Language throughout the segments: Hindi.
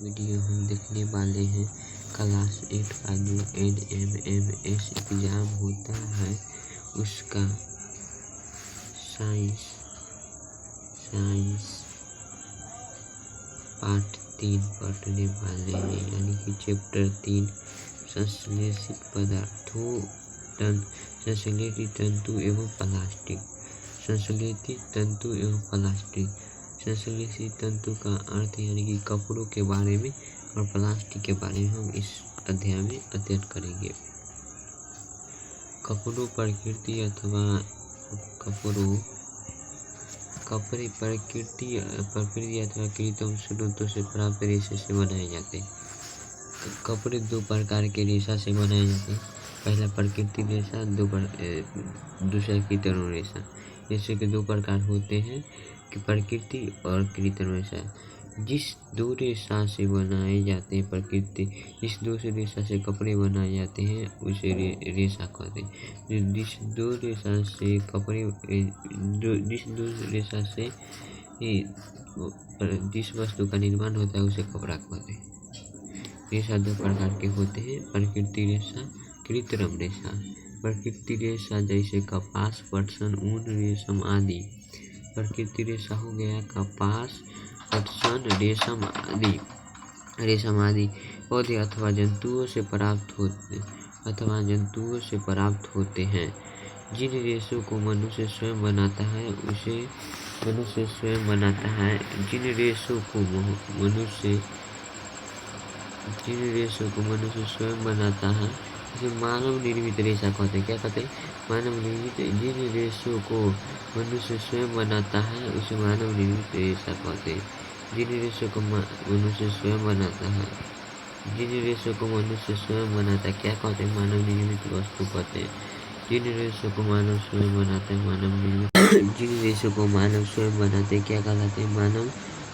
वीडियो हम देखने वाले हैं क्लास 8 का जो NMMS एग्ज़ाम होता है उसका साइंस पार्ट 3 पढ़ने वाले हैं, यानी कि चैप्टर 3 संश्लेषित पदार्थों संश्लेषित तंतु एवं प्लास्टिक। संश्लेषित तंतु एवं प्लास्टिक। संश्लेषित तंतु का अर्थ यानी कि कपड़ों के बारे में और प्लास्टिक के बारे में हम इस अध्याय में अध्ययन करेंगे। कपड़ों प्रकृति अथवा कपड़े प्रकृति अथवा कृत्रिम स्रोतों से प्राप्त रेशे से बनाए जाते हैं। कपड़े दो प्रकार के रेशा से बनाए जाते हैं। पहला प्राकृतिक रेशा, दूसरा कृत्रिम रेशा। जैसे कि दो प्रकार होते हैं कि प्रकृति और कृत्रिम रेशा। जिस दो रेशा से बनाए जाते हैं जिस दो रेशा से कपड़े बनाए जाते हैं उसे रेशा कहते हैं। जिस दो रेशा से जिस वस्तु का निर्माण होता है उसे कपड़ा कहते हैं। रेशा दो प्रकार के होते हैं, प्रकृति रेशा, कृत्रिम रेशा। प्रकृति रेशा जैसे कपास, पटसन, ऊन, रेशम आदि। प्रकृति रेशा हो गया कपास, पटसन, रेशम आदि पौधे अथवा जंतुओं से प्राप्त होते हैं। जिन रेशों को मनुष्य स्वयं बनाता है उसे जिन रेशों को मनुष्य स्वयं बनाता है उसे मानव निर्मित रेशा कहते हैं। क्या कहते हैं? मानव निर्मित। जिन रेशों को मनुष्य स्वयं बनाता है उसे मानव निर्मित रेशा कहते हैं। जिन रेशों को मनुष्य स्वयं बनाता है क्या कहते हैं? मानव निर्मित वस्तु कहते हैं। जिन रेशों को मानव स्वयं बनाता है मानव निर्मित जिन रेशों को मानव स्वयं बनाते हैं क्या कहलाते हैं?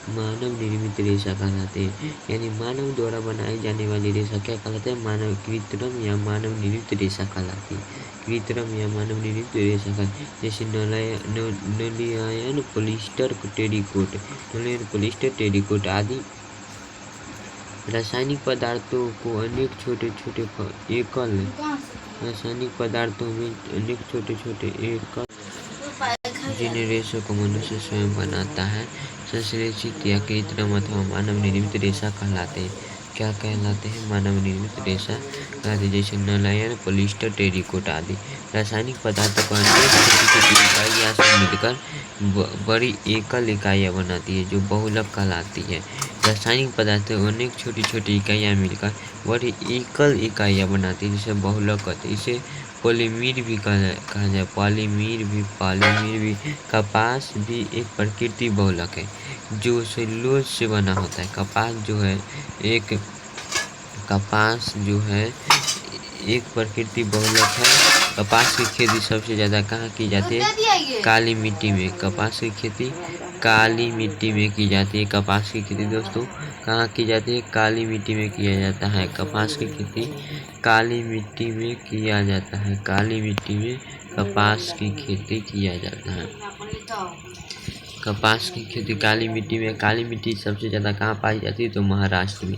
मानव निर्मित रेशा कहलाते हैं। यानी मानव द्वारा बनाई जाने वाली रेशा क्या कहलाते हैं? मानव कृत्रिम या मानव निर्मित रेशा कहलाती है। कृत्रिम या मानव निर्मित रेशा का जैसे नलियन, पॉलिएस्टर, टेरिकोट आदि। रासायनिक पदार्थों को अनेक छोटे एकल जिन रेशों को मनुष्य स्वयं बनाता है संश्लेषित या कृत्रिम अथवा मानव निर्मित रेशा कहलाते हैं। क्या कहलाते हैं? मानव निर्मित रेशा कहलाते हैं। जैसे नलियन, पॉलिएस्टर, टेरिकोट आदि। रासायनिक पदार्थों को अनेक छोटी इकाइयां से मिलकर बड़ी एकल इकाइयां बनाती है जो बहुलक कहलाती है। रासायनिक पदार्थों को अनेक छोटी इकाइयां मिलकर बड़ी एकल इकाइयां बनाती है जिसे बहुलक कहते हैं। इसे पॉलीमर भी कहा जाए। पॉलीमर भी। कपास भी एक प्राकृतिक बहुलक है जो सेलुलोज से बना होता है। कपास जो है एक प्राकृतिक बहुलक है। कपास की खेती सबसे ज़्यादा कहाँ की जाती है? काली मिट्टी में। कपास की खेती काली मिट्टी में की जाती है। कपास की खेती दोस्तों कहाँ की जाती है? काली मिट्टी में किया जाता है। कपास की खेती काली मिट्टी में किया जाता है। काली मिट्टी में कपास की खेती किया जाता है। कपास की खेती काली मिट्टी में। काली मिट्टी सबसे ज़्यादा कहाँ पाई जाती है? तो महाराष्ट्र में।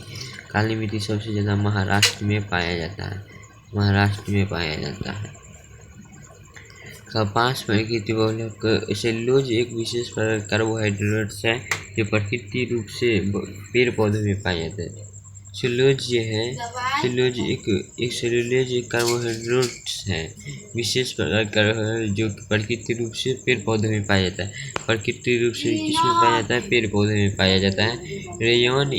काली मिट्टी सबसे ज़्यादा महाराष्ट्र में पाया जाता है। कपास में खेती बहुलक सेलुलोज एक विशेष प्रकार कार्बोहाइड्रेट है जो प्राकृतिक रूप से पेड़ पौधों में पाया जाता है। सेलुलोज एक कार्बोहाइड्रेट है विशेष प्रकार कार्बोहाइड्रेट जो प्राकृतिक रूप से पेड़ पौधों में पाया जाता है। प्राकृतिक रूप से किसमें पाया जाता है? पेड़ पौधे में पाया जाता है। रेयॉन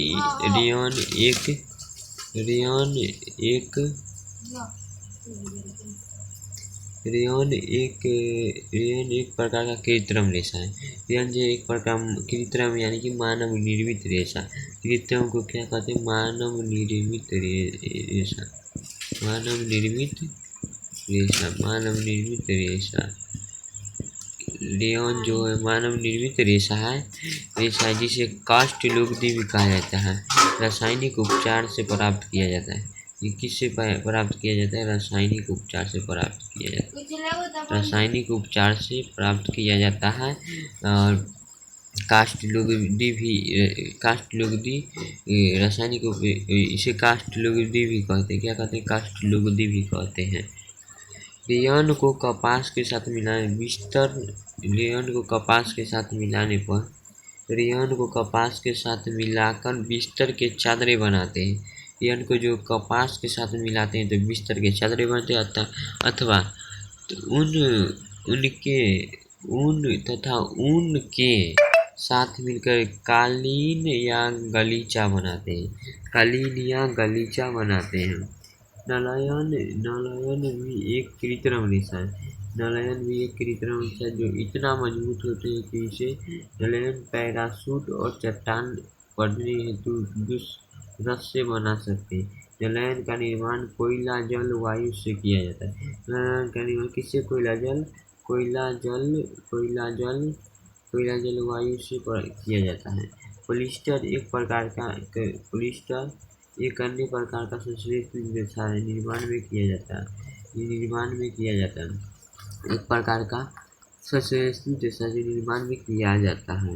एक प्रकार का कृत्रिम रेशा है। रेयॉन जो एक प्रकार कृत्रिम यानी कि मानव निर्मित रेशा। कृत्रिम को क्या कहते हैं? मानव निर्मित रेशा। रेयॉन जो है मानव निर्मित रेशा जिसे कास्ट लुगदी भी कहा जाता है। रासायनिक उपचार से प्राप्त किया जाता है। ये किससे प्राप्त किया जाता है? रासायनिक उपचार से प्राप्त किया जाता है। और कास्ट लुगदी रासायनिक इसे कास्ट लुगदी भी कहते हैं। क्या कहते हैं? कास्ट लुगदी भी कहते हैं। रेयन को कपास के साथ मिलाने रेयन को कपास के साथ मिलाने पर रेयन को कपास के साथ मिलाकर बिस्तर के चादरें बनाते हैं। रेयन को जो कपास के साथ मिलाते हैं तो बिस्तर के चादरें बनते हैं अथवा उन उनके ऊन तथा ऊन के साथ मिलकर कालीन या गलीचा बनाते हैं। कालीन या गलीचा बनाते हैं। नलायन भी एक कृत्रिम रेशा है। नलायन भी एक कृत्रिम रेशा है जो इतना मजबूत होते हैं कि इसे नलायन पैराशूट और चट्टान पड़ने हेतु रस से बना सकते हैं। नलायन का निर्माण कोयला जल वायु से किया जाता है। नलायन का निर्माण किससे? कोयला जल वायु से किया जाता है। पॉलिस्टर एक अन्य प्रकार का संश्लेषित रेशा है। निर्माण में किया जाता है। एक प्रकार का संश्लेषित रेशा जो निर्माण में किया जाता है।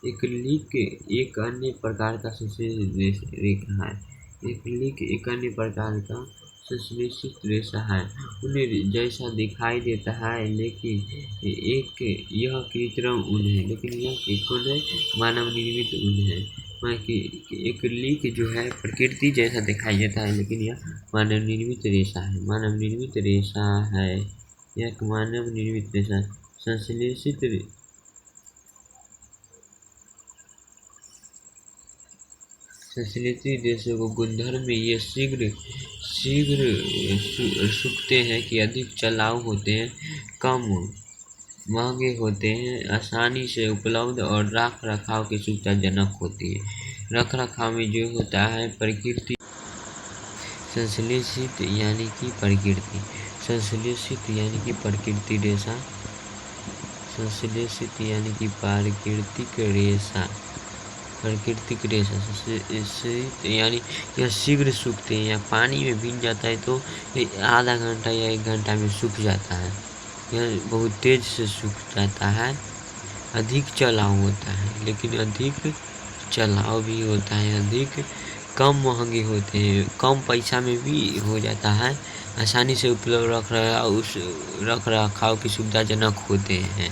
एक्रिलिक एक अन्य प्रकार का संश्लेषित रेखा है। एक्रिलिक एक अन्य प्रकार का संश्लेषित रेशा है। उन्हें जैसा दिखाई देता है लेकिन यह कृत्रिम ऊन है। मानव निर्मित ऊन है। एक्रिलिक जो है प्रकृति जैसा दिखाई देता है लेकिन यह मानव निर्मित रेशा है। यह एक मानव निर्मित रेशा संश्लेषित रेशों को गुणधर्म में ये शीघ्र सूखते हैं कि अधिक चलाऊ होते हैं, कम महंगे होते हैं, आसानी से उपलब्ध और रख रखाव की सुविधाजनक होती है। रख रखाव में जो होता है प्रकृति संश्लेषित यानी कि प्रकृति रेशा संश्लेषित यानी कि प्राकृतिक रेशा यानी यह शीघ्र सूखते हैं या पानी में भीग जाता है तो आधा घंटा या 1 घंटा में सूख जाता है। यह बहुत तेज से सूख जाता है। अधिक चलाऊ होता है लेकिन अधिक चलाऊ भी होता है। अधिक कम महंगे होते हैं, कम पैसा में भी हो जाता है, आसानी से उपलब्ध रख रखाव की सुविधाजनक होते हैं।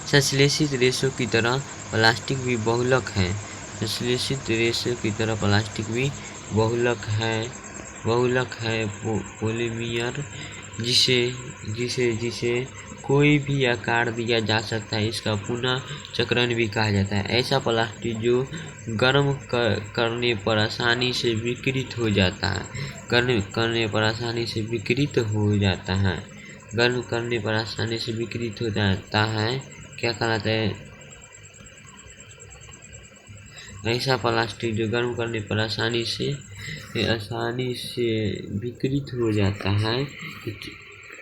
संश्लेषित रेशों की तरह प्लास्टिक भी बहुलक है। पॉलीमर जिसे कोई भी आकार दिया जा सकता है, इसका पुनः चक्रण भी कहा जाता है। ऐसा प्लास्टिक जो गर्म करने पर आसानी से विकृत हो जाता है। गर्म करने पर आसानी से विकृत हो जाता है क्या कहलाता है? ऐसा प्लास्टिक जो गर्म करने पर आसानी से विकृत हो जाता है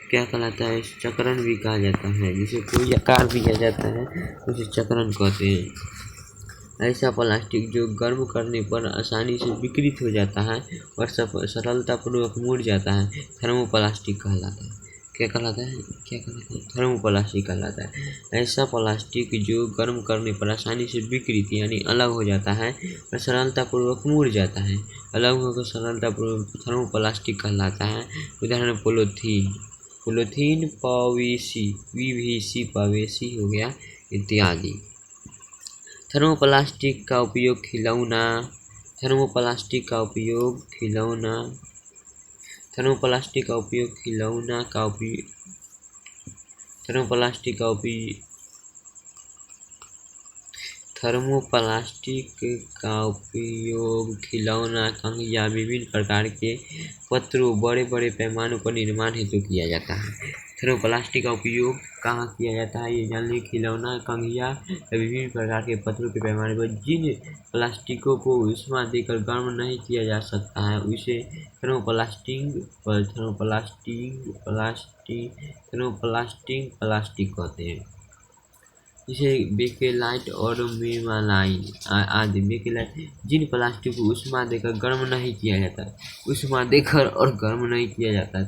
क्या कहलाता है? चक्रण भी कहा जाता है। जिसे कोई आकार दिया जाता है उसे चक्रण कहते हैं। ऐसा प्लास्टिक जो गर्म करने पर आसानी से विकृत हो जाता है और सरलतापूर्वक मुड़ जाता है थर्मोप्लास्टिक कहलाता है। क्या कहलाता है? थर्मोप्लास्टिक कहलाता है। ऐसा प्लास्टिक जो गर्म करने पर आसानी से विकृत यानी अलग हो जाता है और सरलतापूर्वक मुड़ जाता है। अलग होकर सरलतापूर्वक थर्मोप्लास्टिक कहलाता है। उदाहरण पॉलीथीन पीवीसी पवेसी हो गया इत्यादि। थर्मोप्लास्टिक का उपयोग खिलौना कंघिया विभिन्न प्रकार के पत्रों बड़े बड़े पैमानों पर निर्माण हेतु किया जाता है। थर्मोप्लास्टिक का उपयोग कहाँ किया जाता है ये जान लीजिए। खिलौना, कंघिया या विभिन्न प्रकार के पत्रों के पैमाने पर जिन प्लास्टिकों को ऊष्मा देकर गर्म नहीं किया जा सकता है उसे प्लास्टिक कहते हैं। जैसे बेकेलाइट और मेलामाइन आदि। जिन प्लास्टिक को ऊष्मा देकर गर्म नहीं किया जाता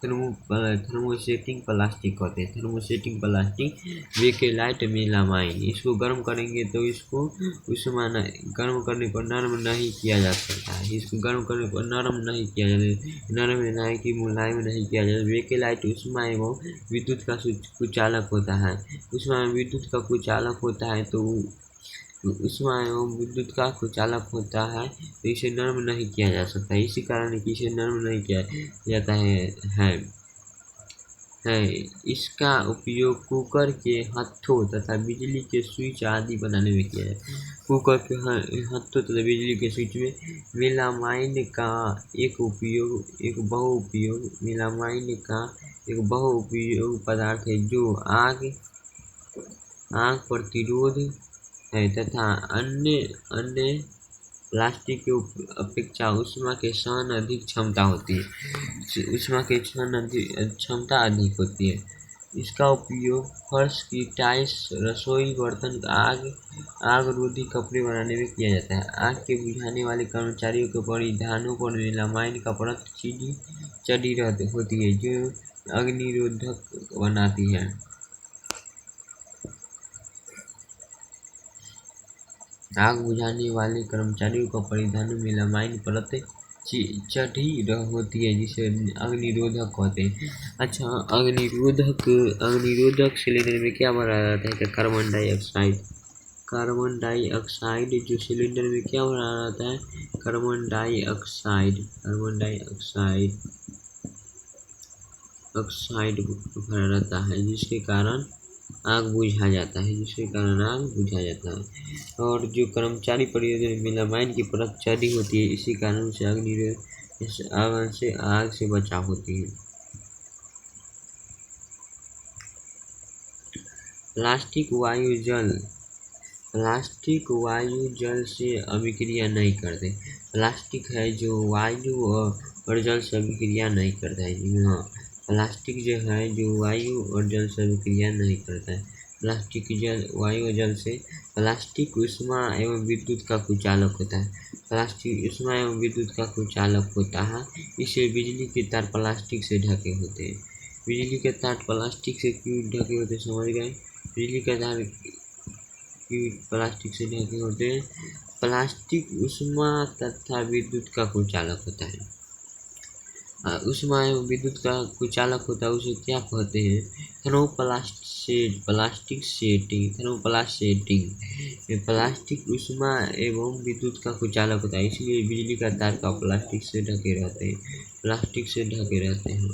थर्मोसेटिंग प्लास्टिक होते हैं। थर्मोसेटिंग प्लास्टिक बेकेलाइट मेलामाइन, इसको गर्म करेंगे तो इसको उसमें गर्म करने पर नरम नहीं किया जा सकता है। इसको गर्म करने पर नरम नहीं किया जाता, नरम नहीं कि मुलायम नहीं किया जाता। बेकेलाइट ऊष्मा एवं विद्युत का कुचालक होता है। ऊष्मा एवं विद्युत का कुचालक होता है तो ऊष्मा एवं विद्युत का कुचालक होता है तो इसे नरम नहीं किया जा सकता। इसी कारण कि इसे नरम नहीं किया जाता है। इसका उपयोग कुकर के हत्थों तथा बिजली के स्विच आदि बनाने में किया जाता है। कुकर के हत्थों तथा बिजली के स्विच में मेलामाइन का एक बहुउपयोग पदार्थ है जो आग प्रतिरोध है तथा अन्य प्लास्टिक के अपेक्षा ऊष्मा के सहन अधिक क्षमता होती है। ऊष्मा के सहन क्षमता अधिक होती है। इसका उपयोग फर्श की टाइल्स, रसोई बर्तन, आग रोधी कपड़े बनाने में किया जाता है। आग के बुझाने वाले कर्मचारियों के परिधानों पर मेलामाइन का परत चढ़ी होती है जो अग्निरोधक बनाती है। आग बुझाने वाले कर्मचारियों का परिधान मेलामाइन परत चढ़ी होती है जिसे अग्निरोधक कहते हैं। अच्छा, अग्निरोधक सिलेंडर में क्या भरा जाता है? तो कार्बन डाइऑक्साइड जो सिलेंडर में क्या भरा जाता है? कार्बन डाइऑक्साइड भरा रहता है जिसके कारण आग बुझा जाता है। और जो कर्मचारी परियोजना मेलामाइन की परत चढ़ी होती है इसी कारण से आग से बचाव होती है। प्लास्टिक वायु जल से अभिक्रिया नहीं करते। प्लास्टिक है जो वायु और जल से अभिक्रिया नहीं करता है। हाँ, प्लास्टिक जो है जो वायु और जल से अभिक्रिया नहीं करता है। वायु और जल से प्लास्टिक ऊष्मा एवं विद्युत का कुचालक होता है। प्लास्टिक ऊष्मा एवं विद्युत का कुचालक होता है। इसे बिजली के तार प्लास्टिक से ढके होते हैं। बिजली के तार प्लास्टिक से क्यों ढके होते, समझ गए? बिजली के तार क्यों प्लास्टिक से ढके होते हैं? प्लास्टिक ऊष्मा तथा विद्युत का कुचालक होता है। ऊष्मा एवं विद्युत का कुचालक होता है, उसे क्या कहते हैं? थर्मोप्लास्टिक प्लास्टिक ऊष्मा एवं विद्युत का कुचालक होता है, इसलिए बिजली का तार का प्लास्टिक से ढके रहते हैं।